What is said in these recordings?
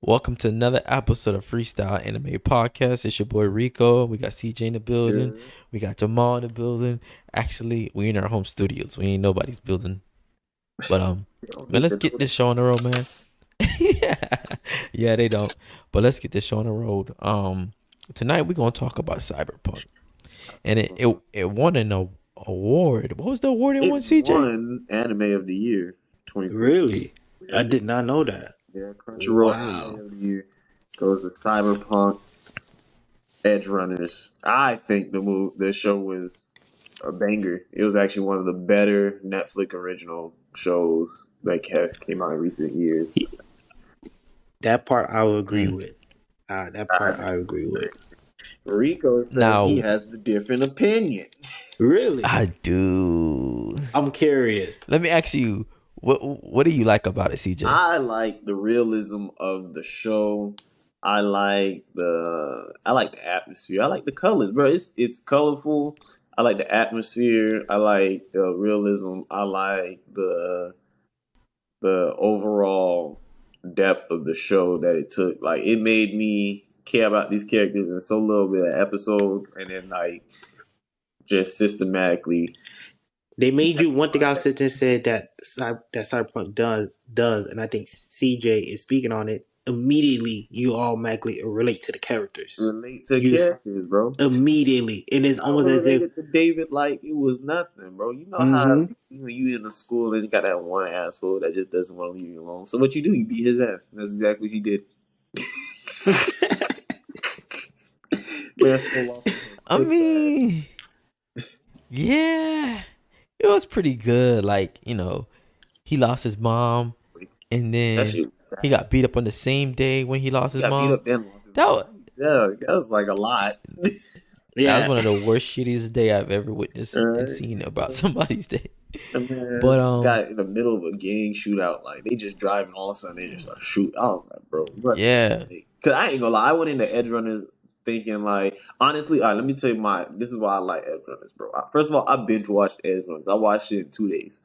Welcome to another episode of Freestyle Anime Podcast. It's your boy Rico. We got CJ in the building. Good. We got Jamal in the building. Actually, we in our home studios. We ain't nobody's building. But You don't man, need let's the get notice. this show on the road, man. yeah, yeah, they don't. But let's get this show on the road. Tonight we're gonna talk about Cyberpunk, and it won an award. What was the award it It won, CJ? won Anime of the Year 2014. Really? I Yes, it did not know that. yeah, Crunchyroll Anime Wow. of the Year goes to Cyberpunk, Edgerunners. I think the show was a banger. It was actually one of the better Netflix original shows that have came out in recent years. That part I would agree Mm. with. That I part I agree with. Rico says he Now has the different opinion. Really? I do. I'm curious. Let me ask you, what do you like about it, CJ? I like the realism of the show. I like the atmosphere. I like the colors, bro. It's colorful. I like the atmosphere. I like the realism. I like the overall depth of the show that it took. Like it made me care about these characters in so little bit of episodes, and then like just systematically. They made you one thing I sit there and said that Cyberpunk does, and I think CJ is speaking on it. Immediately, you automatically relate to the characters. Relate to You characters, bro. immediately, and it's I almost as if, related to David like it was nothing, bro. You know how mm-hmm. you in the school and you got that one asshole that just doesn't want to leave you alone. So what you do? You beat his ass. And that's exactly what he did. Man stole off with him I quick fast. mean, yeah, it was pretty good. Like, he lost his mom, and That then shit was he sad. got beat up on the same day when he lost He his got beat mom. up then lost his That was, mom. Yeah, that was like a lot. that was Yeah, one of the worst shittiest day I've ever witnessed and Alright. seen about somebody's day. And But man got in the middle of a gang shootout. Like they just driving, all of a sudden they just like shoot. I was like, bro, what? yeah, Cause I ain't gonna lie, I went into Edge Runners thinking like, honestly, all right, let me tell you this is why I like Edge Runners, bro. First of all, I binge watched Edge Runners. I watched it in 2 days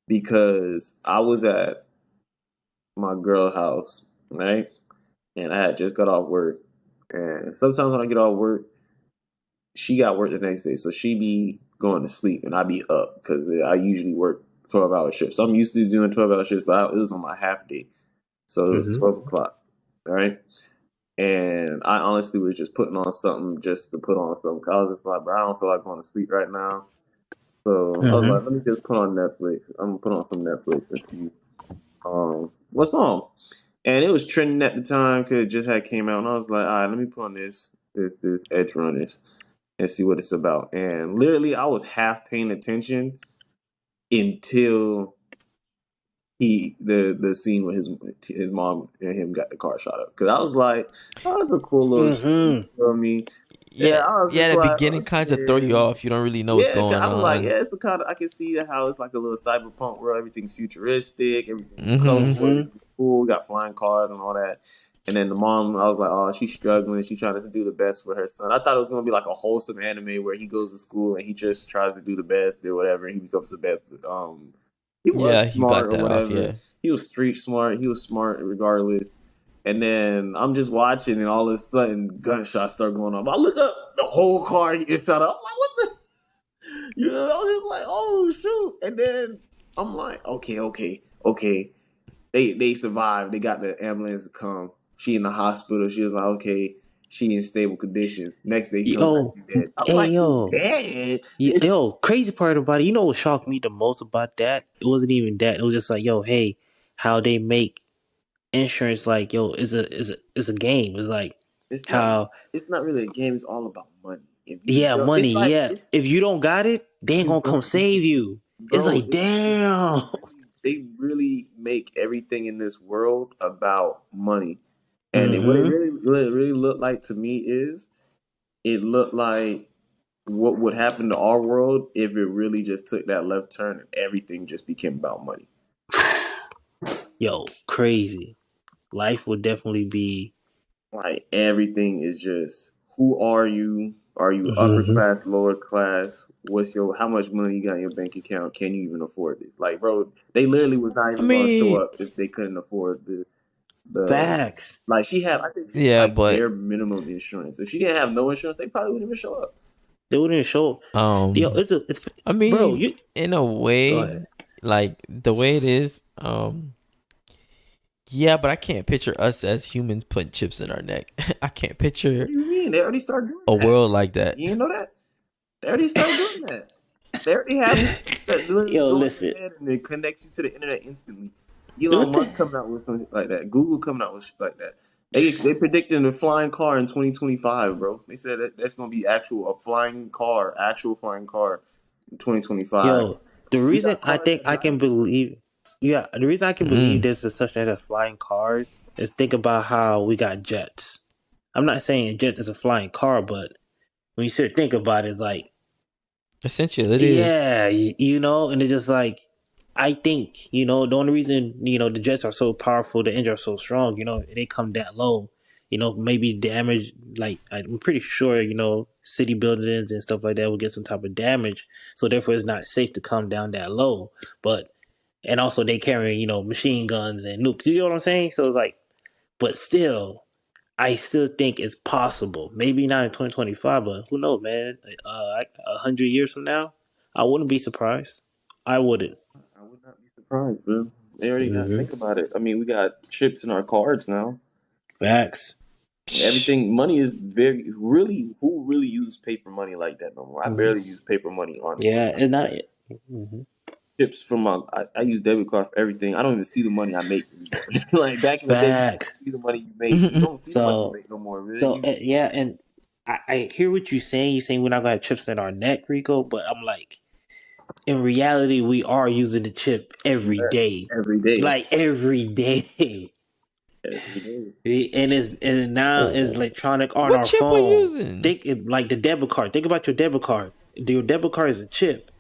because I was at my girl house, right? And I had just got off work. And sometimes when I get off work, she got work the next day. So she be going to sleep and I be up because I usually work 12-hour shifts. So I'm used to doing 12-hour shifts, but it was on my half day. So it was mm-hmm. 12 o'clock, all right? And I honestly was just putting on something just to put on something. I was just like, bro, I don't feel like going to sleep right now. So I was Mm-hmm. like, let me just put on Netflix. I'm gonna put on some Netflix and see what's on. And it was trending at the time because it just had came out, and I was like, all right, let me put on this Edge Runners and see what it's about. And literally, I was half paying attention until the scene with his mom and him got the car shot up. Because I was like, oh, that's a cool little scene. Mm-hmm. You know what I mean? Yeah, yeah, I was yeah. just The like, beginning kind of throw you okay. off. You don't really know what's Yeah, 'cause going I was like, on. yeah, it's the kind of I can see how it's like a little cyberpunk world. Everything's futuristic, everything's hmm colorful, Mm-hmm. everything's cool. We got flying cars and all that. And then the mom, I was like, oh, she's struggling. She's trying to do the best for her son. I thought it was gonna be like a wholesome anime where he goes to school and he just tries to do the best or whatever, and he becomes the best. He was Yeah, you got smart or that off. whatever. Yeah. He was street smart. He was smart regardless. And then I'm just watching, and all of a sudden, gunshots start going off. I look up, the whole car gets shot up. I'm like, what the? You know, I was just like, oh shoot. And then I'm like, okay. They survived. They got the ambulance to come. She in the hospital. She was like, okay, she in stable condition. Next day he comes back, Yo, she dead. I'm hey like, he yo, dead. yo. Crazy part about it, you know what shocked me the most about that? It wasn't even that. It was just like, yo, hey, how they make insurance like yo is a game. It's like It's not how it's not really a game, it's all about money. If you yeah, don't money, it's like yeah. If you don't got it, they ain't you gonna come don't save you. It's bro, like damn. they really make everything in this world about money. And what it Mm-hmm. really looked like to me is it looked like what would happen to our world if it really just took that left turn and everything just became about money. Yo, crazy. Life would definitely be. Like everything is just who are you? Are you upper Mm-hmm. class, lower class? What's your how much money you got in your bank account? Can you even afford it? Like, bro, they literally was not I even gonna show mean, up if they couldn't afford this. The Facts. like she had, I think she had Yeah, like but bare minimum insurance. If she didn't have no insurance, they probably wouldn't even show up. They wouldn't show. Yo, um, it's I bro. mean, You in a go way, ahead. like the way it is, yeah, but I can't picture us as humans putting chips in our neck. I can't What picture do you mean? They already started doing a that. world like that. You didn't know that? They already started doing that. They already have chips that literally Yo, go in listen. your head and it connects you to the internet instantly. Elon What Musk the? coming out with something like that. Google coming out with shit like that. They predicting a flying car in 2025, bro. They said that's gonna be actual flying car in 2025. Yo, the We reason got I cars think that I drive. can believe, yeah, the reason I can believe Mm. there's a such thing as flying cars is think about how we got jets. I'm not saying a jet is a flying car, but when you sit and think about it, it's like, Essentially, it is. yeah, you know, and it's just like, I think, you know, the only reason, you know, the jets are so powerful, the engines are so strong, you know, they come that low, you know, maybe damage, like, I'm pretty sure, you know, city buildings and stuff like that will get some type of damage. So therefore, it's not safe to come down that low. But, and also they carry, you know, machine guns and nukes. You know what I'm saying? So it's like, but still, I still think it's possible. Maybe not in 2025, but who knows, man? 100 years from now, I wouldn't be surprised. I wouldn't. I would not be surprised, man. They already got Mm-hmm. think about it. I mean, we got chips in our cards now. Facts. Everything money is very really who really use paper money like that no more. I Mm-hmm. barely use paper money honestly. Yeah, and not. Mm-hmm. Chips from I use debit card for everything. I don't even see the money I make anymore. Like back in the day, you used to Facts. see the money you make. You don't see the money you So, make no more. Really. so yeah, and I hear what you're saying. You're saying we're not gonna have chips in our neck, Rico. But I'm like, in reality, we are using the chip every day, Every day, like every day. every day. And now is electronic on What our chip we phone. using? Think like the debit card. Think about your debit card. Your debit card is a chip,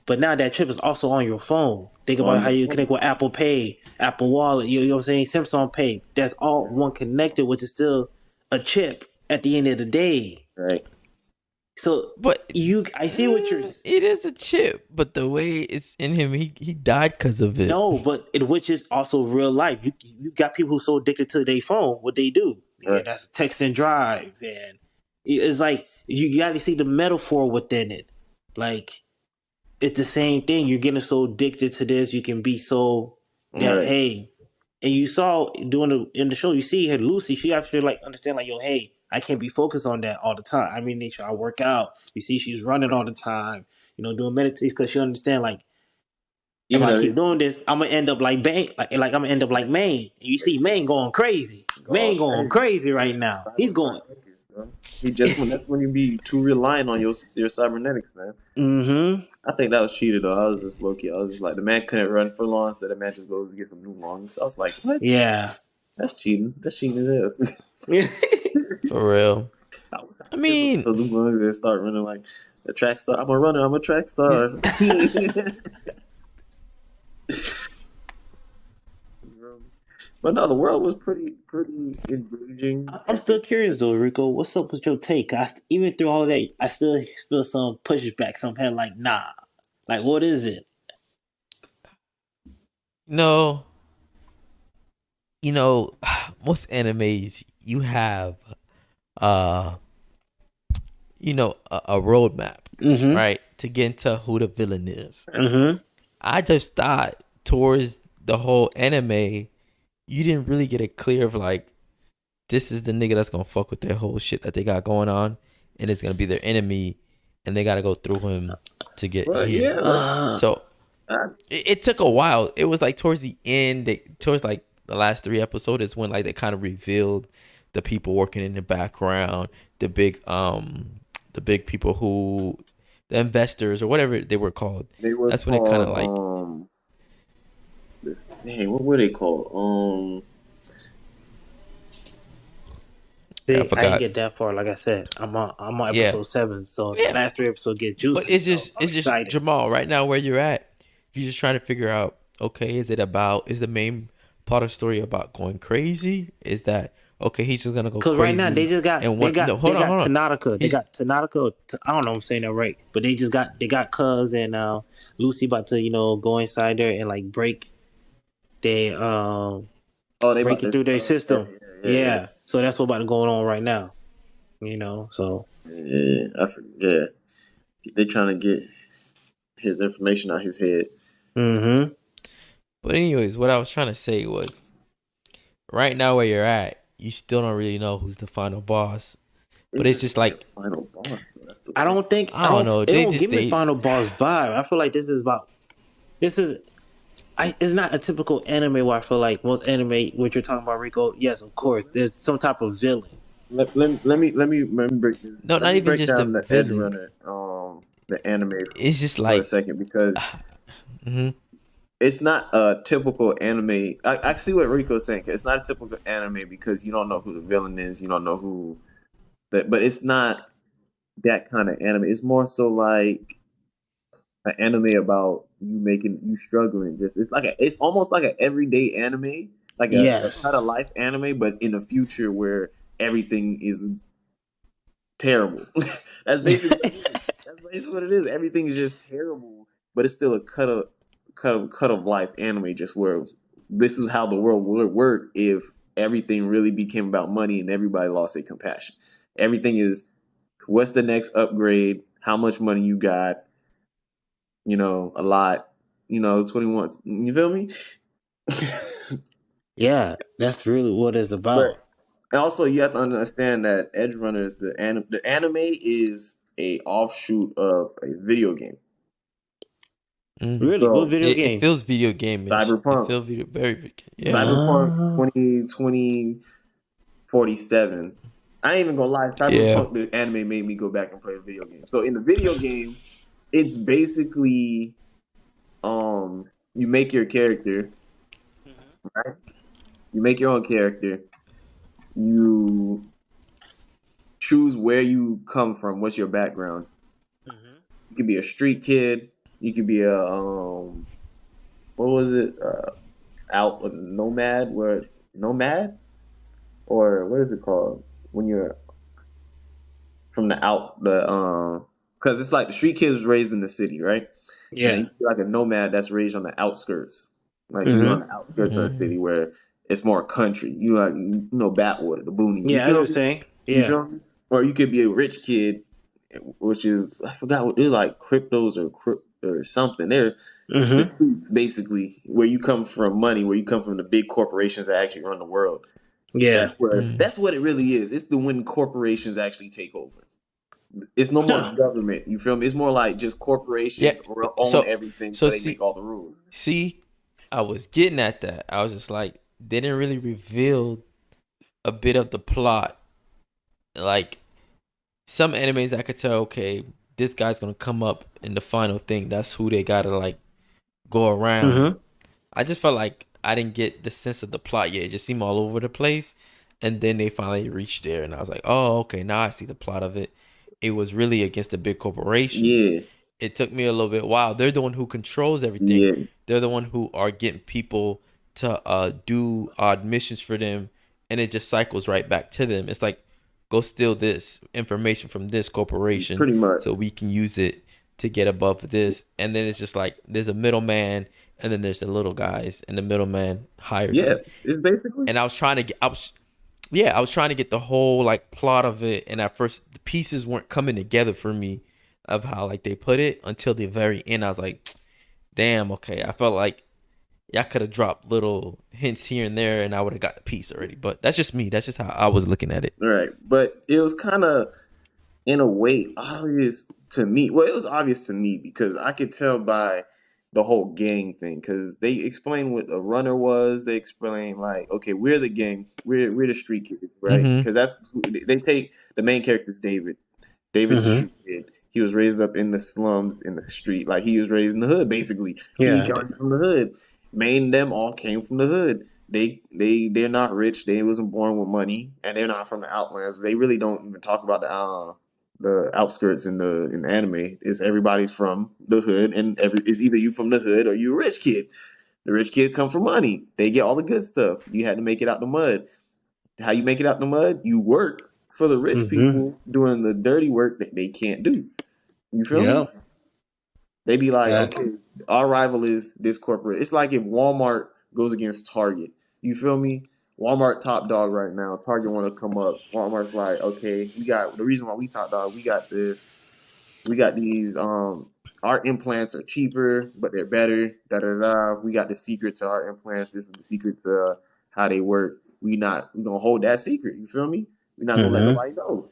but now that chip is also on your phone. Think about On how your you phone, connect with Apple Pay, Apple Wallet. You know what I'm saying? Samsung Pay. That's all one connected, which is still a chip at the end of the day. right? So But I see what you're. it is a chip, but the way it's in him, he died because of it. No, but which is also real life. You got people who so addicted to their phone, what they do. Yeah, Right. that's text and drive, and it's like you got to see the metaphor within it. Like it's the same thing. You're getting so addicted to this, you can be so that Right. hey, and you saw in the show, you see her Lucy. She actually like understand like yo, hey, I can't be focused on that all the time. I mean, nature, I work out. You see, she's running all the time. You know, doing meditation because she understand like if Even I though keep doing this, I'm gonna end up like Bang, like I'm gonna end up like Maine. You see Maine going crazy. going Maine going crazy. crazy right now. He's going. Cyberpunk focus, bro. He just when that's when you be too reliant on your cybernetics, man. Mm-hmm. I think that was cheated though. I was just low key. I was just like the man couldn't run for long, so the man just goes to get some new lungs. I was like, what? Yeah. That's cheating. That's cheating as hell. For real. I was I get mean, some new lungs and start running like a track star. I'm a runner. I'm a track star. But no, the world was pretty engaging. I'm still curious though, Rico. What's up with your take? Even through all of that, I still feel some pushback. Some head like, nah. Like, what is it? no, most animes you have uh a roadmap, Mm-hmm. right? To get into who the villain is. Mm-hmm. I just thought towards the whole anime, you didn't really get it clear of like this is the nigga that's gonna fuck with their whole shit that they got going on, and it's gonna be their enemy, and they gotta go through him to get But here. yeah, So I, it took a while. It was like towards the end, towards like the last 3 episodes, is when like they kind of revealed the people working in the background, the big people who, the investors or whatever they were called. they were That's when it kind of like called dang, what were they called? I See, I didn't forgot. get that far. Like I said, I'm on Yeah, episode 7, so the yeah. last 3 episodes get But juicy. So I'm it's just excited. Jamal right now where you're at. You're just trying to figure out. Okay, is the main plot of story about going crazy? Is that okay? He's just gonna go Cause right now they crazy just got and they what? got No, they hold on, got hold on. Tanaka. They He's got Tanaka. I don't know if I'm saying that right, but they got Cuz and Lucy about to go inside there and like break their Oh, they about breaking to. through their Yeah, system. yeah, Yeah, so that's what about to going on right now. So yeah. Yeah. They trying to get his information out his head. hmm But anyways, what I was trying to say was, right now where you're at, you still don't really know who's the final boss. But It's it's not just even the like, final boss. Bro. That's the I thing. don't think I don't know. it They don't just give me they final boss vibe. I feel like this is it's not a typical anime where I feel like most anime, what you're talking about, Rico. Yes, of course, there's some type of villain. Let me break this. no, Let not me even break just a down the villain. Edgerunner the anime It's just for a like, second because hmm it's not a typical anime. I see what Rico's saying. It's not a typical anime because you don't know who the villain is. You don't know who. But it's not that kind of anime. It's more so like an anime about you struggling. Just it's almost like an everyday anime, like a cut Yes. of life anime, but in the future where everything is terrible. That's basically what it is. That's basically what it is. Everything is just terrible, but it's still a cut of life anime. Just where this is how the world would work if everything really became about money and everybody lost their compassion. Everything is what's the next upgrade? How much money you got? A lot. 21. You feel me? Yeah, that's really what it's But about. also, you have to understand that Edgerunners, the anime is a offshoot of a video game. Really, what So video it game? feels video game-ish. It Cyberpunk, feels yeah. Cyberpunk Uh, 2047. I ain't even gonna lie. Yeah. Cyberpunk the anime made me go back and play the video game. So in the video game, it's basically you make your character, right? You make your own character. You choose where you come from. What's your background? You could be a street kid. You could be a what was it? Out nomad, where nomad or what is it called when you're from the out the because it's like the street kids raised in the city, right? And then you yeah. be like a nomad that's raised on the outskirts, like you're on hmm the outskirts of the Mm. city where it's more country. You like Backwater, the boonies. You Yeah, I feel was me? saying. You Yeah. feel me? Or you could be a rich kid, which is I forgot what they're like cryptos or something. They're the hmm street, basically where you come from money, where you come from the big corporations that actually run the world. Yeah. Mm. That's what it really is. It's the when corporations actually take over. It's no more Huh. government. You feel me? It's more like just Yeah. corporations own So everything, so so they make see all the rules. see, I was getting at that. I was just like, they didn't really reveal a bit of the plot. Like some animes, I could tell, okay, this guy's gonna come up in the final thing. That's who they gotta like go around. hmm I just felt like I didn't get the sense of the plot yet. It just seemed all over the place. And then they finally reached there, and I was like, oh, okay, now I see the plot of it. It was really against the big corporations. Yeah, It took me a little bit while. They're the one who controls everything. yeah, They're the one who are getting people to do odd missions for them, and it just cycles right back to them. It's like, go steal this information from this corporation pretty much. so we can use it to get above this. And then it's just like there's a middleman, and then there's the little guys, and the middleman hires Yeah, them. it's basically And I was trying to get, I was trying to get the whole like plot of it, and at first the pieces weren't coming together for me of how like they put it until the very end. I was like, damn, okay. I felt like y'all could have dropped little hints here and there, and I would have got the piece already. But that's just me. That's just how I was looking at it. right, but it was kind of in a way obvious to me. Well, it was obvious to me because I could tell by the whole gang thing because they explained what a runner was. They explained like, okay, we're the gang, we're the street kids, right? Mm-hmm. Because they take the main character's David. David's a hmm street kid. He was raised up in the slums in the street, like he was raised in the hood. Basically, he Yeah. came from the hood. Main them all came from the hood. They're not rich. They wasn't born with money, and they're not from the outlands. They really don't even talk about the outskirts in the anime. Is everybody's from the hood, and it's either you from the hood or you a rich kid. The rich kids come from money. They get all the good stuff. You had to make it out the mud. How you make it out the mud? You work for the rich hmm people doing the dirty work that they can't do. You feel me? Yeah. They be like, That. okay, our rival is this corporate. It's like if Walmart goes against Target. You feel me? Walmart top dog right now. Target want to come up. Walmart's like, okay, we got the reason why we top dog. We got this. We got these. Our implants are cheaper, but they're better. Da da da. We got the secret to our implants. This is the secret to how they work. We gonna hold that secret. You feel me? We're not gonna let Mm-hmm. nobody know.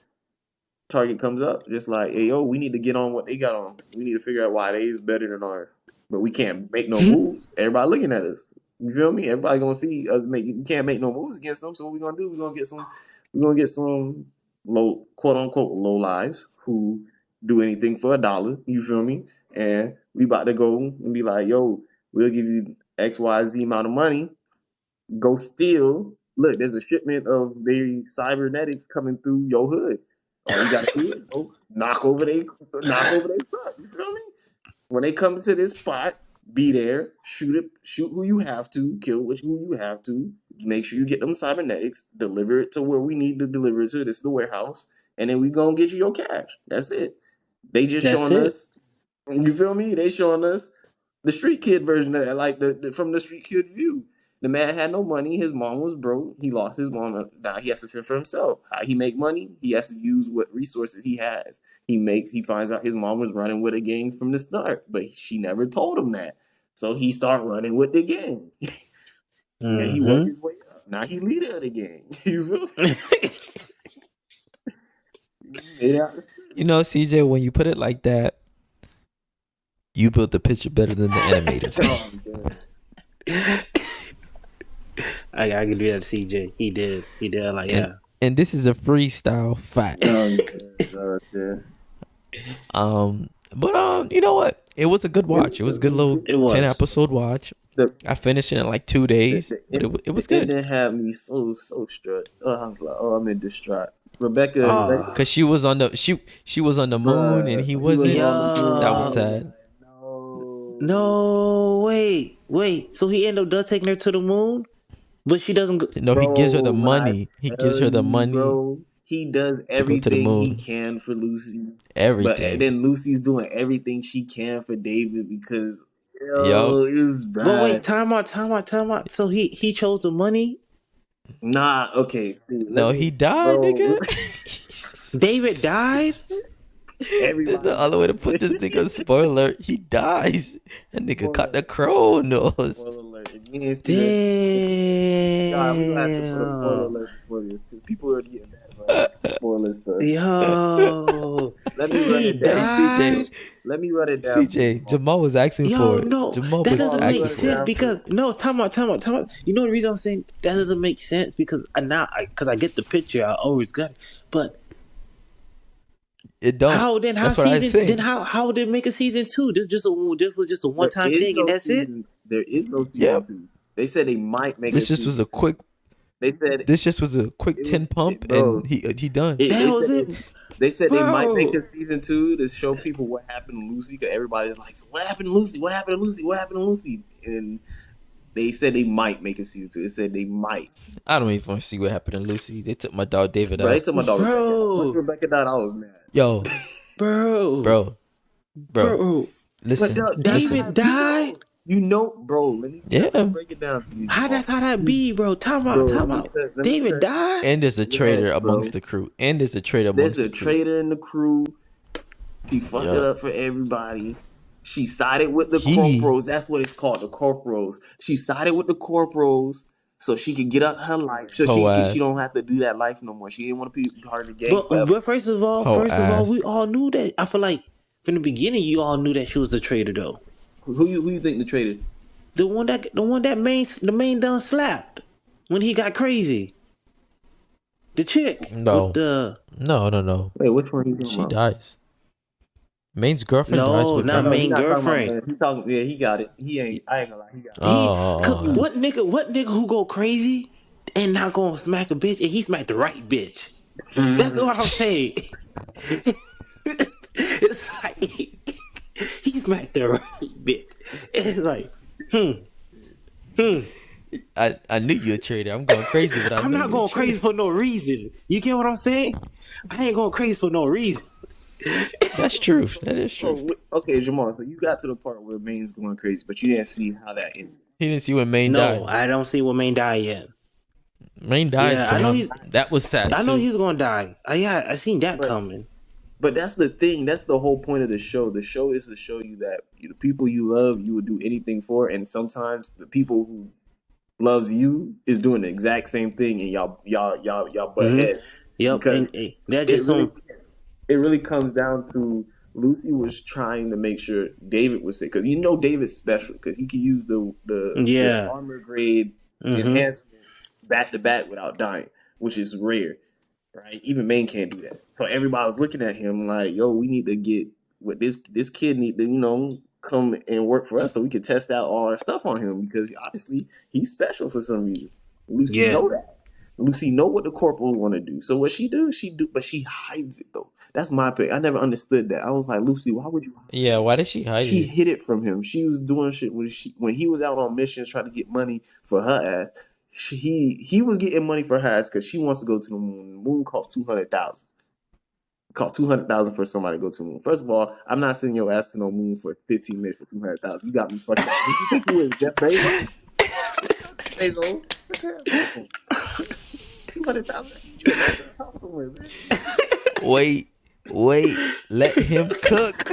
Target comes up, just like, hey yo, we need to get on what they got on. We need to figure out why they is better than ours. But we can't make no moves. Everybody looking at us. You feel me? Everybody gonna see us make. You can't make no moves against them. So what we gonna do? We gonna get some. We gonna get some low, quote unquote, low lives who do anything for $1. You feel me? And we about to go and be like, yo, we'll give you X Y Z amount of money. Go steal. Look, there's a shipment of their cybernetics coming through your hood. All you gotta do is go knock over their truck. You feel me? When they come to this spot, be there, shoot who you have to, kill who you have to. Make sure you get them cybernetics, deliver it to where we need to deliver it to. This is the warehouse, and then we gonna get you your cash. That's it. They just That's showing it. us. You feel me? They showing us the street kid version of that, like from the street kid view. The man had no money. His mom was broke. He lost his mom. Now he has to fend for himself. How he make money? He has to use what resources he has. He finds out his mom was running with a gang from the start, but she never told him that. So he start running with the gang, and he worked Mm-hmm. his way up. Now he leader of the gang. You feel me? He made out. You know, CJ, when you put it like that, you built the picture better than the animators. Oh, man. I can do that to CJ. He did. Like, yeah. And this is a freestyle fact. But you know what? It was a good watch. It was a good little It was. 10-episode watch. I finished it in like 2 days, but it was good. It didn't have me so stressed. I was like, I'm in distraught. Rebecca, Cause she was on the she was on the moon and he wasn't. That was sad. No, wait. So he ended up taking her to the moon, but she doesn't go. No, he gives her the money. He gives her the money. Bro, he does everything he can for Lucy. Everything. But then Lucy's doing everything she can for David because it was bad. But wait, time out. So he chose the money. Nah, okay. No, he died, nigga. David died. That's the other way to put this nigga. Spoiler: he dies. That nigga caught the crow nose. Spoiler alert! If you didn't see that, God, we gonna have to put a spoiler alert for this. People are getting that. Spoiler stuff. Yo, let me run it down. CJ. Let me run it down. CJ, Jamal was asking for it. No, Jamal that was doesn't asking make for sense it. because time out. You know the reason I'm saying that doesn't make sense because I get the picture. I always got it, but it don't. How then? How That's what I season? said. Then how did it make a season 2? This was just a one time thing and that's it. There is no season 2. They said they might make. This just was a quick. They said this just was a quick 10 pump and he done. They said they might make a season 2 to show people what happened to Lucy because everybody's like, so what happened to Lucy? What happened to Lucy? What happened to Lucy? And they said they might make a season 2. They said they might. I don't even want to see what happened to Lucy. They took my dog David out. They took my dog Rebecca. Once Rebecca died, I was mad. Yo, bro. Listen, David died. You know, bro. Let me break it down to you. How that be, bro? Time out. David died. And there's a traitor amongst the crew. There's a traitor in the crew. He fucked it up for everybody. She sided with the corporals. That's what it's called, the corporals. She sided with the corporals so she could get up her life. So she don't have to do that life no more. She didn't want to be part of the gang. But first of all, we all knew that. I feel like from the beginning, you all knew that she was a traitor, though. Who you think the traitor? The one that main done slapped when he got crazy. The chick. No. No. Wait, which one? She dies. Main's girlfriend dies with not main girlfriend. He talking. Yeah, he got it. I ain't gonna lie. He got it. What nigga who go crazy and not gonna smack a bitch and he smacked the right bitch? That's what I'm saying. It's like he smacked the right bitch. It's like, I knew you a traitor. I'm going crazy, but I'm not going crazy for no reason. You get what I'm saying? I ain't going crazy for no reason. That's true. That is true. Okay, Jamal. So you got to the part where Main's going crazy, but you didn't see how that ended. He didn't see when Maine No, died. I don't see what Main died yet. Maine dies Yeah, for him. That was sad I know too. he's gonna die. Yeah, I seen that But coming. but that's the thing. That's the whole point of the show. The show is to show you that the people you love, you would do anything for, and sometimes the people who loves you is doing the exact same thing, and y'all butt Mm-hmm. head Yep, because and they're it just really some. it really comes down to Lucy was trying to make sure David was safe because David's special because he can use the Yeah. armor grade Mm-hmm. enhancement back to back without dying, which is rare, right? Even Maine can't do that. So everybody was looking at him like, "Yo, we need to get what this kid need to come and work for us so we can test out all our stuff on him because obviously he's special for some reason." Lucy Yeah. know that. Lucy know what the corporals want to do. So what she do, but she hides it though. That's my opinion. I never understood that. I was like, Lucy, why would you hide Yeah, it? why did she hide She it? hid it from him. She was doing shit when he was out on missions trying to get money for her ass. He was getting money for her ass because she wants to go to the moon. The moon costs 200,000. Cost 200,000 for somebody to go to the moon. First of all, I'm not sending your ass to no moon for 15 minutes for 200,000. You got me fucked up. Did you think you was Jeff Bezos? Bezos. 200,000. You a nice house somewhere, man. Wait, let him cook.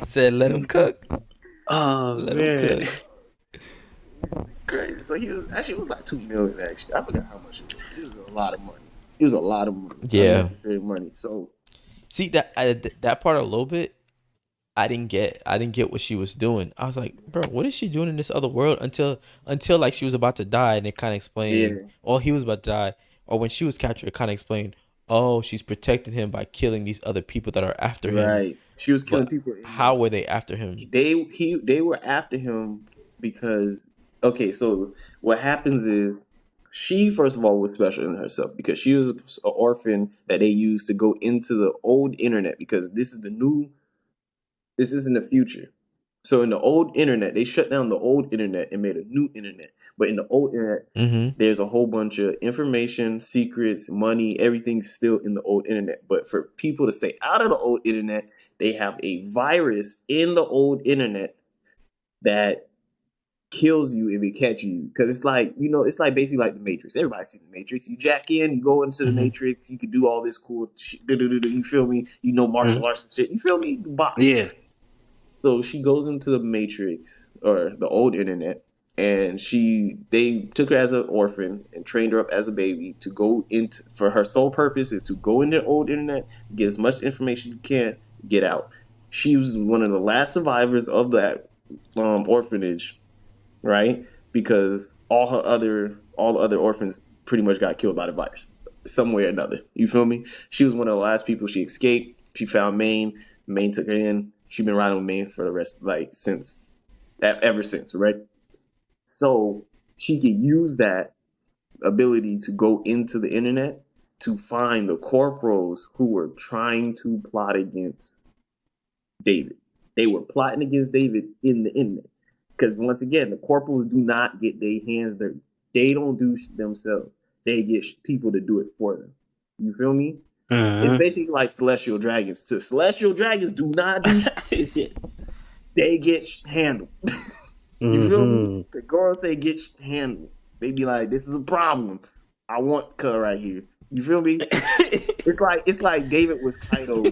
Said let him cook. Oh Let him man. cook. Crazy. So it was like 2 million actually. I forgot how much it was. It was a lot of money. It was a lot of money. Yeah. Unnecessary money. So See that part a little bit. I didn't get what she was doing. I was like, bro, what is she doing in this other world until like she was about to die and it kind of explained, yeah, or he was about to die, or when she was captured, it kind of explained, oh, she's protecting him by killing these other people that are after him. right. She was killing But people in how were they after him? they were after him because okay, so what happens is she first of all was special in herself because she was an orphan that they used to go into the old internet because this is in the future. So in the old internet, they shut down the old internet and made a new internet. But in the old internet, Mm-hmm. there's a whole bunch of information, secrets, money, everything's still in the old internet. But for people to stay out of the old internet, they have a virus in the old internet that kills you if it catches you. Because it's like, it's like basically like the Matrix. Everybody sees the Matrix. You jack in, you go into the Mm-hmm. Matrix, you can do all this cool shit. You feel me? Mhm. Martial arts and shit. You feel me? Bop. Yeah. So she goes into the Matrix or the old internet, and they took her as an orphan and trained her up as a baby to go into for her sole purpose is to go into the old internet, get as much information you can, get out. She was one of the last survivors of that orphanage, right? Because all the other orphans pretty much got killed by the virus, some way or another. You feel me? She was one of the last people. She escaped. She found Maine. Maine took her in. She's been riding with Maine for the rest, like since ever since, right? So she could use that ability to go into the internet to find the corporals who were trying to plot against David. They were plotting against David in the internet. Because once again, the corporals do not get their hands dirty. They don't do themselves. They get people to do it for them. You feel me? It's Mm-hmm. basically like celestial dragons. So celestial dragons do not do shit. They get handled. You feel me? Mm-hmm. The girls they get handled. They be like, "This is a problem. I want Cuz right here." You feel me? It's like David was Kaido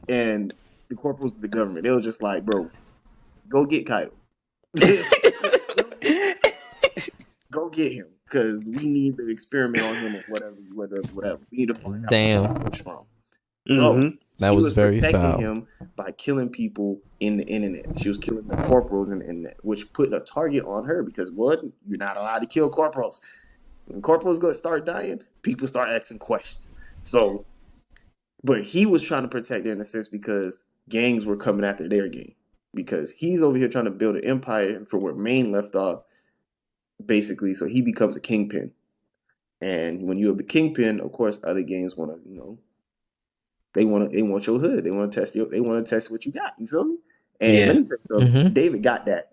and the corporals of the government. They was just like, "Bro, go get Kaido. Go get him because we need to experiment on him or whatever. We need to find out Damn, what's wrong." So Mm-hmm. that she was was very protecting foul. him by killing people in the internet. She was killing the corporals in the internet, which put a target on her because what? You're not allowed to kill corporals. When corporals go start dying, people start asking questions. So, but he was trying to protect her in a sense because gangs were coming after their gang. Because he's over here trying to build an empire for where Maine left off, basically. So he becomes a kingpin. And when you're a kingpin, of course, other gangs want to, they want your hood. They want to test what you got. You feel me? And let Yeah. me tell you something. Mm-hmm. David got that.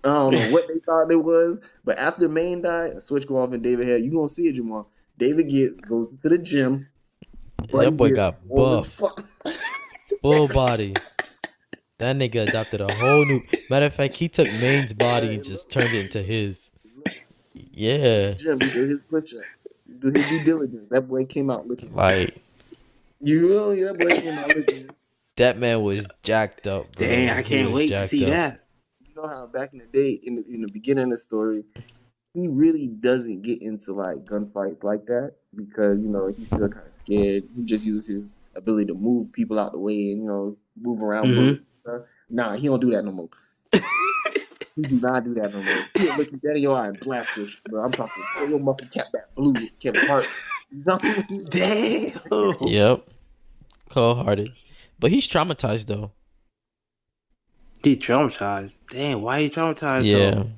I don't know what they thought it was, but after Maine died, a switch go off in David head. You gonna see it, Jamal. David goes to the gym. That Buddy boy gets got old as buff, fuck. full body. That nigga adopted a whole new. Matter of fact, he took Maine's body Hey, and just look, turned it into his. he go to the Yeah, gym. He did his push-ups. He do his due diligence. That boy came out looking good. like You know, that boy came out looking good. that man was jacked up, Dang, bro. I He can't was wait to jacked see up. that. You know how back in the day, in the beginning of the story, he really doesn't get into like gunfights like that because he's still kind of scared. He just uses his ability to move people out the way and move around bullets. Mm-hmm. And stuff. Nah, he don't do that no more. He do not do that no more. He'll look you dead in your eye and blast your shit, bro. I'm talking pull your muffin cap back blue, Kevin Hart. You know what I mean? Damn. Yep, cold hearted, but he's traumatized though. He traumatized. Damn, why he traumatized Yeah, though?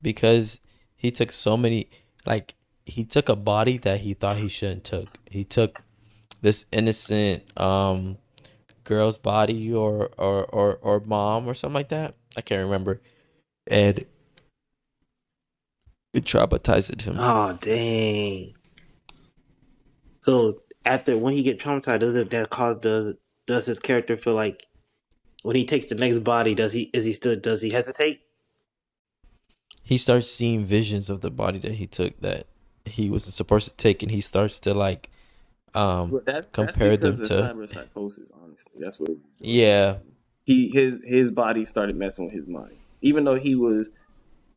because he took so many. Like he took a body that he thought he shouldn't took. He took this innocent girl's body or mom or something like that. I can't remember, and it traumatized him. Oh dang. So after when he get traumatized, does it that cause does his character feel like when he takes the next body, does he hesitate? He starts seeing visions of the body that he took that he wasn't supposed to take, and he starts to like um But that's compare them because of to. cyber psychosis. Honestly, that's what it was doing. Yeah, His body started messing with his mind, even though he was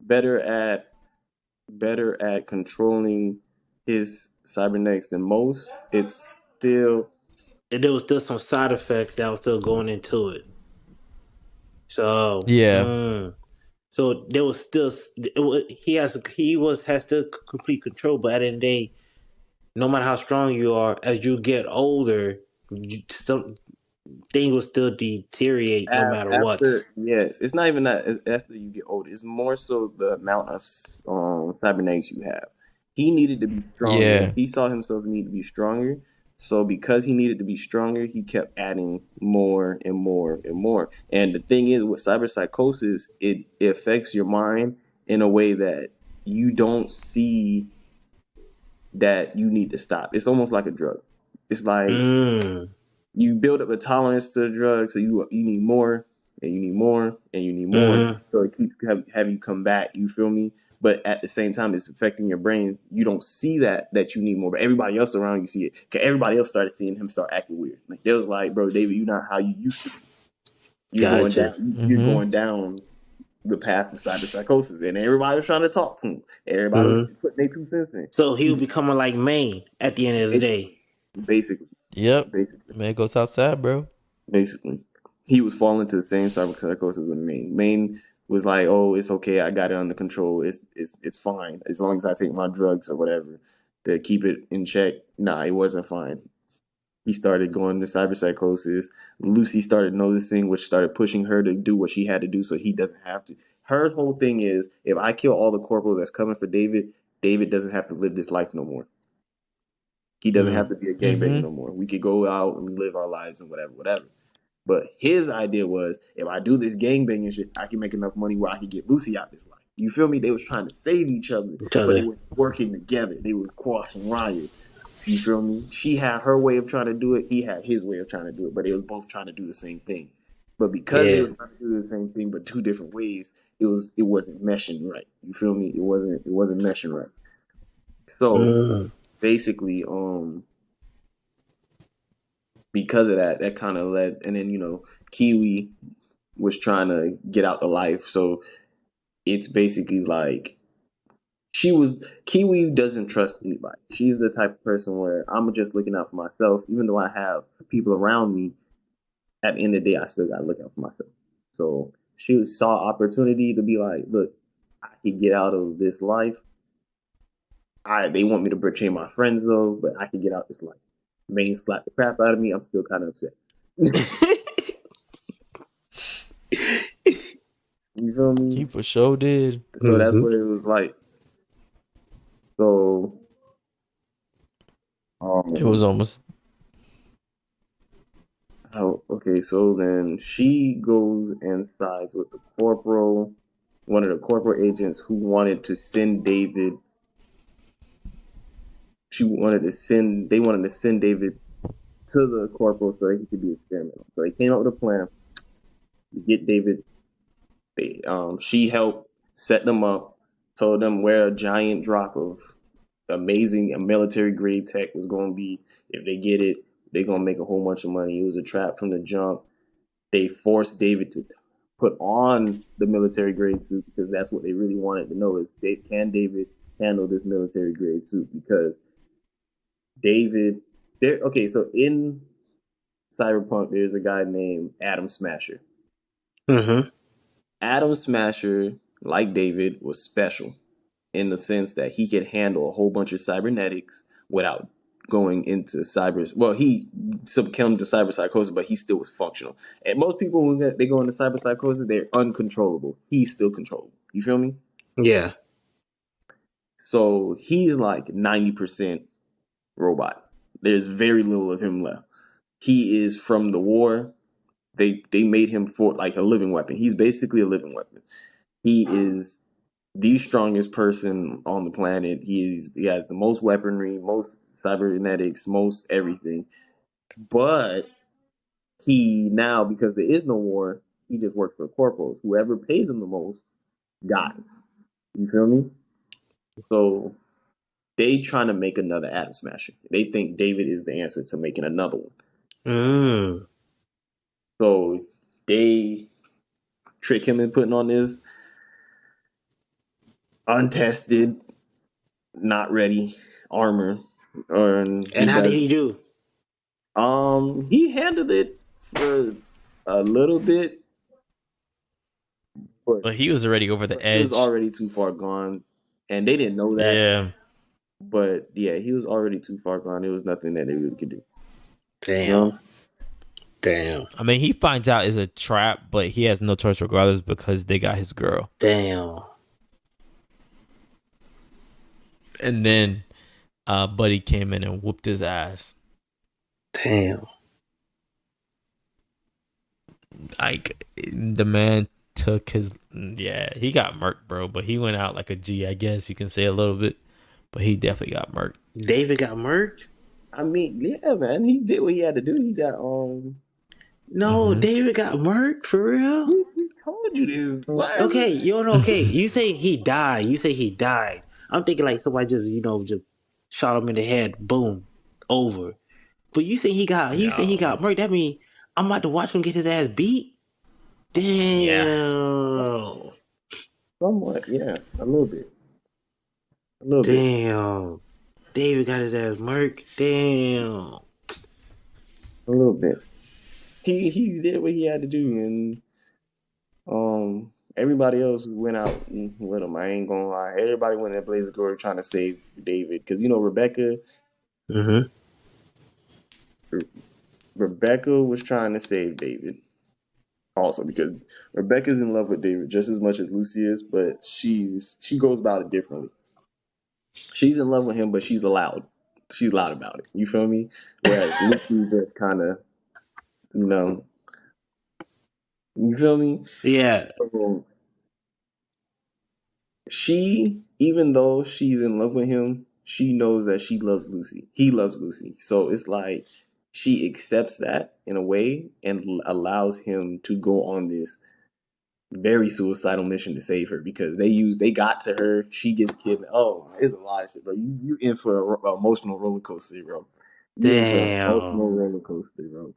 better at better at controlling his cybernetics than most. It's still And there was still some side effects that was still going into it. So, yeah, so there was still he has still complete control, but at the end of the day, no matter how strong you are, as you get older, some things will still deteriorate no matter what. after yes. It's not even that after you get older. It's more so the amount of cybernetics you have. He needed to be stronger. yeah, He saw himself need to be stronger. So because he needed to be stronger, he kept adding more and more and more. And the thing is, with cyberpsychosis, it affects your mind in a way that you don't see that you need to stop. It's almost like a drug. It's like Mm, you build up a tolerance to the drug, so you need more and you need more and you need more, mm-hmm. so it keeps have you come back. You feel me? But at the same time, it's affecting your brain. You don't see that you need more, but everybody else around you see it. Cause everybody else started seeing him start acting weird. Like they was like, "Bro, David, you're not how you used to be. You're going Gotcha. down. You're mm-hmm, going down the path of cyberpsychosis." And everybody was trying to talk to him. Everybody was Mm-hmm. putting their 2 cents in. So he He was did not. becoming like Maine at the end of the Basically, day. basically, yep. basically. Man goes outside, bro. Basically. He was falling to the same psychosis with Maine. Maine was like, "Oh, it's okay. I got it under control. It's fine as long as I take my drugs or whatever to keep it in check." Nah, it wasn't fine. He started going to cyberpsychosis. Lucy started noticing, which started pushing her to do what she had to do, so he doesn't have to. Her whole thing is, if I kill all the corporals that's coming for David, David doesn't have to live this life no more. He doesn't have Mm. to be a gangbanger Mm-hmm. no more. We could go out and live our lives and whatever, whatever. But his idea was, if I do this gangbanging shit, I can make enough money where I can get Lucy out this life. You feel me? They was trying to save each other, Each but they other. were working together. They was crossing riots. You feel me? She had her way of trying to do it. He had his way of trying to do it. But they was both trying to do the same thing. But because they Yeah. were trying to do the same thing, but two different ways, it wasn't meshing right. You feel me? It wasn't meshing right. So Mm. basically, because of that, that kind of led, and then Kiwi was trying to get out the life. So it's basically like Kiwi doesn't trust anybody. She's the type of person where I'm just looking out for myself, even though I have people around me. At the end of the day, I still gotta look out for myself. So she saw opportunity to be like, look, I can get out of this life. They want me to betray my friends though, but I can get out this life. Main slapped the crap out of me. I'm still kind of upset. You feel He me? for sure did. So that's Mm-hmm. what it was like. So It was um almost. oh, okay, so then she goes and sides with the corporal, one of the corporal agents who wanted to send David. They wanted to send David to the corporal so he could be experimental. So they came up with a plan. to get David. She helped set them up, told them where a giant drop of amazing military grade tech was going to be. If they get it, they're going to make a whole bunch of money. It was a trap from the jump. They forced David to put on the military grade suit because that's what they really wanted to know is can David handle this military grade suit? Because David, okay, so in Cyberpunk, there's a guy named Adam Smasher. Mm-hmm. Adam Smasher, like David, was special in the sense that he could handle a whole bunch of cybernetics without going into cyber. Well, he succumbed to cyber psychosis, but he still was functional. And most people, when they go into cyber psychosis, they're uncontrollable. He's still controllable. You feel me? Yeah. So he's like 90% robot. There's very little of him left. He is from the war. They made him for like a living weapon. He's basically a living weapon. He is the strongest person on the planet. He has the most weaponry, most cybernetics, most everything. But he now, because there is no war, he just works for corporals. Whoever pays him the most got him. You feel me? So they trying to make another Atom Smasher. They think David is the answer to making another one. Mm. So they trick him in putting on this untested, not ready armor. And how did he do? He handled it for a little bit, But he was already over the edge. He was already too far gone, and they didn't know that. Yeah. But yeah, he was already too far gone. There was nothing that they really could do. Damn. You know? Damn. I mean, he finds out it's a trap, but he has no choice regardless because they got his girl. Damn. And then Buddy came in and whooped his ass. Damn. Like, the man took his... Yeah, he got murked, bro. But he went out like a G, I guess you can say a little bit. But he definitely got murked. David got murked? I mean, yeah, man. He did what he had to do. He got... No, David got murked? For real? Who told you this? Okay, okay. You say he died. I'm thinking like somebody just, just shot him in the head. Boom. Over. But you say he got murked. That means I'm about to watch him get his ass beat? Damn. Yeah. Somewhat, yeah. A little bit. Damn. David got his ass murked. Damn. A little bit. He did what he had to do, and everybody else went out with him. I ain't gonna lie. Everybody went in Blaze of Glory trying to save David, because Rebecca. Mm-hmm. Rebecca was trying to save David, also because Rebecca's in love with David just as much as Lucy is, but she goes about it differently. She's in love with him, but she's loud. She's loud about it. You feel me? Whereas Lucy just kind of, you feel me? Yeah. So she, even though she's in love with him, she knows that she loves Lucy. He loves Lucy. So it's like she accepts that in a way and allows him to go on this very suicidal mission to save her, because they got to her. She gets kidnapped. Oh, it's a lot of shit, bro. You in for an emotional roller coaster, bro. Damn. Emotional roller coaster, bro.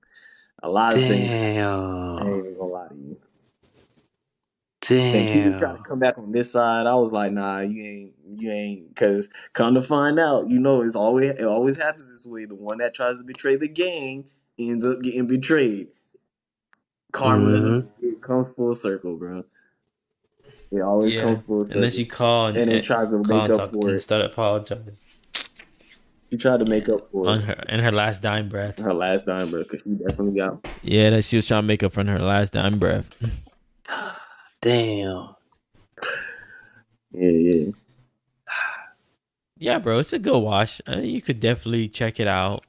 A lot of things. Damn. I ain't even gonna lie to you. Damn. And people try to come back on this side. I was like, nah, you ain't, because come to find out, it always happens this way. The one that tries to betray the gang ends up getting betrayed. Karma it comes full circle, bro. It always comes full circle. And then she called and then tries to make up for it. Instead of apologizing. She tried to make up for it. In her last dying breath. Her last dying breath, because she definitely got... Yeah, that she was trying to make up for her last dying breath. Damn. Yeah. Yeah, bro, it's a good watch. You could definitely check it out.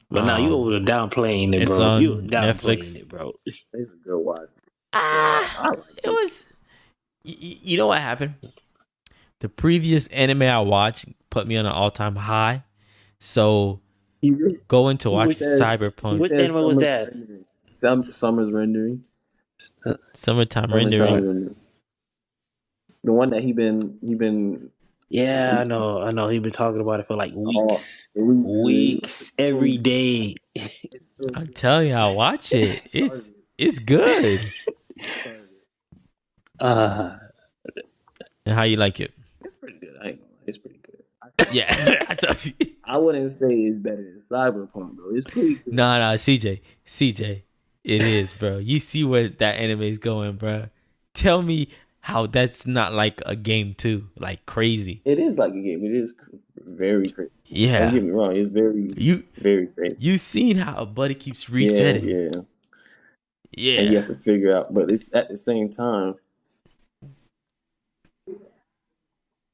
But now you over the downplaying it, bro. You downplaying it, bro. It's a good watch. It was... You know what happened? The previous anime I watched put me on an all-time high. So, going to watch Cyberpunk. Which anime was that? Summer's Rendering. Summertime rendering. Summertime. The one that he been Yeah, I know. He been talking about it for like all weeks, weeks. weeks, every day. I'm telling you, I watch it. It's good. Uh, And how you like it? It's pretty good. I ain't gonna lie. It's pretty good. Yeah, I told you. I wouldn't say it's better than Cyberpunk though. It's pretty good. No, CJ, it is, bro. You see where that anime is going, bro. Tell me how that's not like a game too, like crazy. It is like a game. It is very crazy. Don't Yeah, get me wrong. It's very, you very crazy. you seen how a buddy keeps Yeah, resetting? yeah. And he Yeah. has to figure out, but it's at the same time.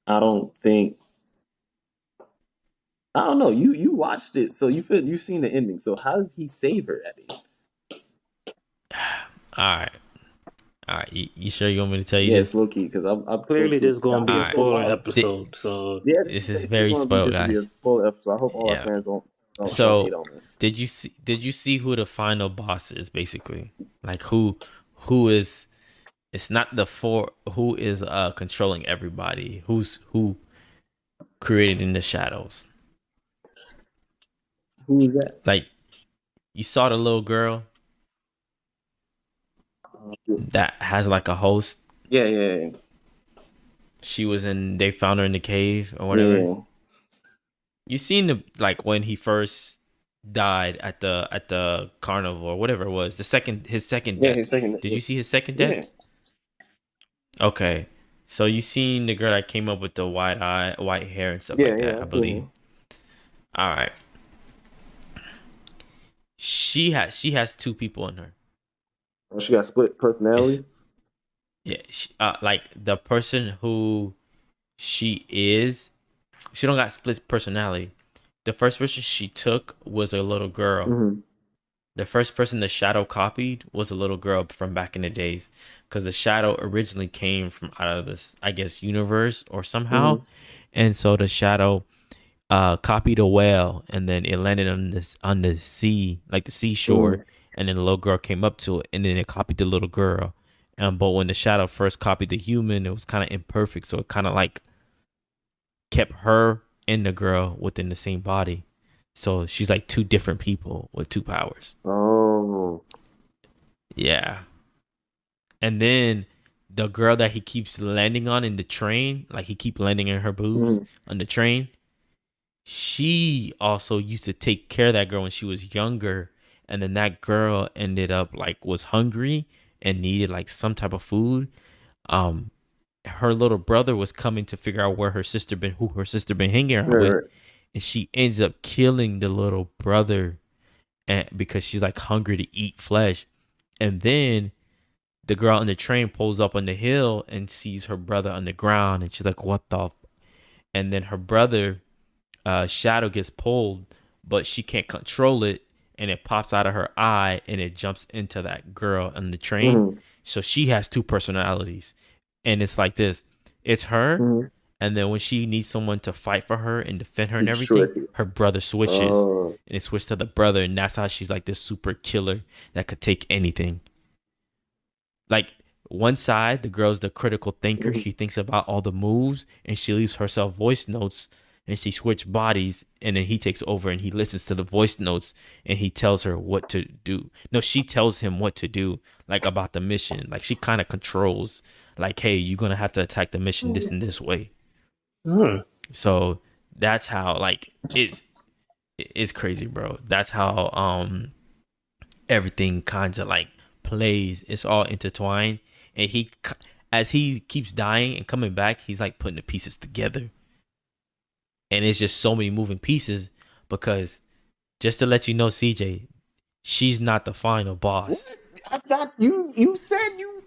I don't think. I don't know. You watched it, so you've seen the ending. So how does he save her at the end? All right, all right. You sure you want me to tell you Yeah, this? it's low key because I'm clearly, this going to be All a right. spoiler episode. So Yeah, This is it's very going to be spoiled, this will be a guys. spoiler episode. I hope all our Yeah. fans don't hate So on it. did you see who the final boss is basically? Like who is it's not the four who is controlling everybody. Who created in the shadows. Who is that? Like you saw the little girl that has like a host. Yeah. They found her in the cave or whatever. Yeah. You seen the like when he first died at the carnival or whatever it was, his second Yeah, death. his second. Did you see his second Yeah. death? Okay. So you seen the girl that came up with the white hair and stuff Yeah, like that, yeah. I believe. All right. She has two people in her. Oh, she got split personality. Yeah, like the person who she is, she don't got split personality. The first person she took was a little girl. Mm-hmm. The first person the shadow copied was a little girl from back in the days, because the shadow originally came from out of this, I guess, universe or somehow, and so the shadow copied a whale, and then it landed on the sea, like the seashore, and then the little girl came up to it, and then it copied the little girl. But when the shadow first copied the human, it was kind of imperfect, so it kind of like kept her and the girl within the same body. So she's like two different people with two powers. Oh. Yeah. And then the girl that he keeps landing on in the train, like he keep landing in her boobs on the train, she also used to take care of that girl when she was younger. And then that girl ended up like was hungry and needed like some type of food. Her little brother was coming to figure out who her sister been hanging out with. Right. And she ends up killing the little brother because she's like hungry to eat flesh. And then the girl on the train pulls up on the hill and sees her brother on the ground, and she's like, what the and then her brother shadow gets pulled, but she can't control it, and it pops out of her eye and it jumps into that girl on the train. So she has two personalities, and it's like this, it's her, and then when she needs someone to fight for her and defend her and everything, her brother switches, and it switches to the brother, and that's how she's like this super killer that could take anything. Like one side, the girl's the critical thinker. She thinks about all the moves, and she leaves herself voice notes, and she switch bodies, and then he takes over and he listens to the voice notes, and he tells her what to do. No, she tells him what to do, like about the mission. Like she kind of controls, like, hey, you're gonna have to attack the mission this and this way. So that's how like it's crazy, bro. That's how everything kinds of like plays. It's all intertwined, and as he keeps dying and coming back, he's like putting the pieces together, and it's just so many moving pieces. Because just to let you know, CJ, she's not the final boss. I thought you said you.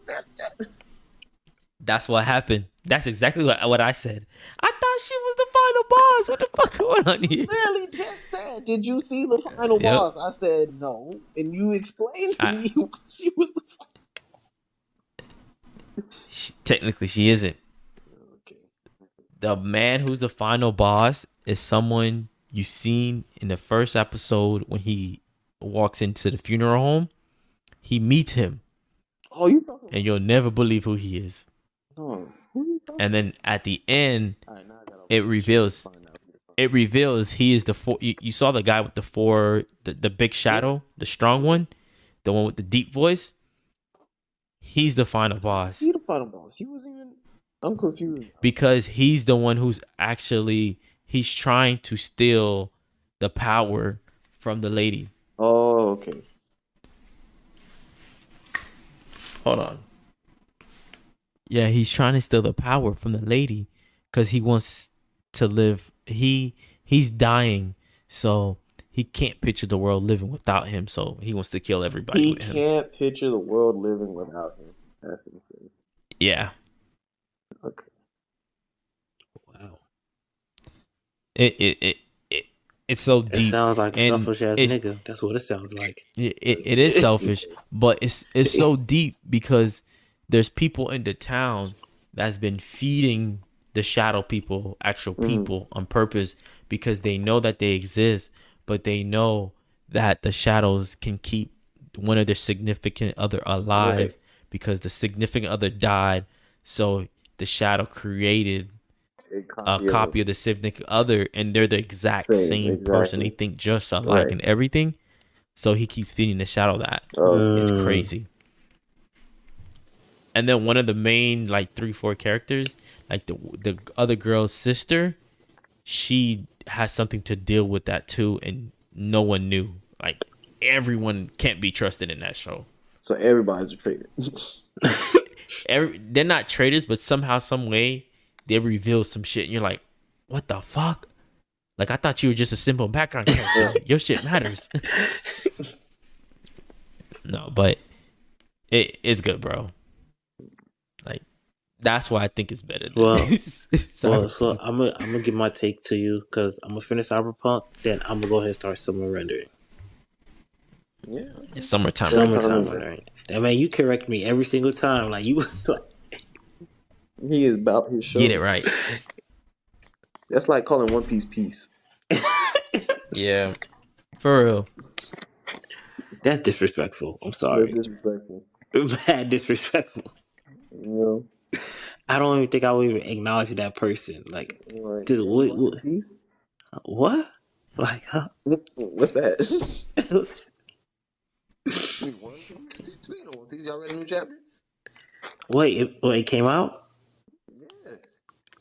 That's what happened. That's exactly what I said. I thought she was the final boss. What the fuck going on here? Clearly just said, did you see the final boss? I said no, and you explained to me she was the technically she isn't. Okay. The man who's the final boss is someone you seen in the first episode when he walks into the funeral home. He meets him. Oh, you talking and about? you'll never believe who he is. Oh, who you talking And about? then at the end, All right, now I gotta it reveals find out. he is the four. You saw the guy with the four, the big Yeah. shadow, the strong one, the one with the deep voice. He's the final boss He the final boss. He wasn't even. I'm confused. because he's the one who's actually he's trying to steal the power from the lady. Oh, okay. Hold on. Yeah, he's trying to steal the power from the lady because he wants to live. He's dying, so he can't picture the world living without him. So he wants to kill everybody He with him. can't picture the world living without him. That's insane. Yeah, Okay. Wow. it's so It deep sounds like a and selfish ass it's nigga. That's what it sounds like. it is selfish, but it's so deep because there's people in the town that's been feeding the shadow people actual people on purpose because they know that they exist, but they know that the shadows can keep one of their significant other alive Right. because the significant other died, so the shadow created a of copy of the significant other, and they're the exact same person. They think just alike Right. and everything. So he keeps feeding the shadow that. Oh, It's crazy. And then one of the main like 3-4 characters, like the other girl's sister, she has something to deal with that too, and no one knew. Like everyone can't be trusted in that show. so everybody's a traitor. They're not traitors, but somehow, some way, they reveal some shit, and you're like, "What the fuck?" Like I thought you were just a simple background character. Your shit matters. No, but it's good, bro. Like that's why I think it's better. Than Well, Cyberpunk. so I'm gonna give my take to you because I'm gonna finish Cyberpunk. Then I'm gonna go ahead and start summer rendering. Yeah. It's summertime. Summertime rendering. And man, you correct me every single time. Like you, He is about his show. Get it right. That's like calling One Piece peace. Yeah, for real. that's disrespectful. I'm That's sorry. disrespectful. Mad disrespectful. You I don't even think I would even acknowledge that person. Like, know, like, dude, One Piece? what? Like, huh? What's that? One Piece? Speaking of One Piece, y'all read a new chapter? Wait, it came out Yeah.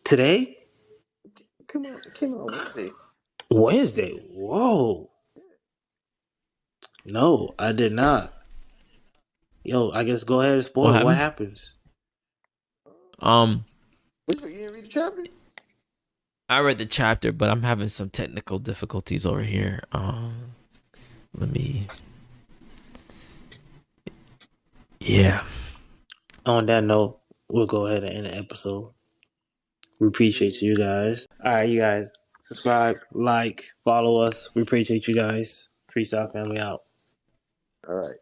today? Come on, it came out Wednesday. Wednesday. Whoa. No, I did not. Yo, I guess go ahead and spoil What it. What happened? happens? Wait, you didn't read the chapter? I read the chapter, but I'm having some technical difficulties over here. Let me. Yeah. On that note, we'll go ahead and end the episode. We appreciate you guys. All right, you guys, subscribe, like, follow us. We appreciate you guys. Freestyle family out. All right.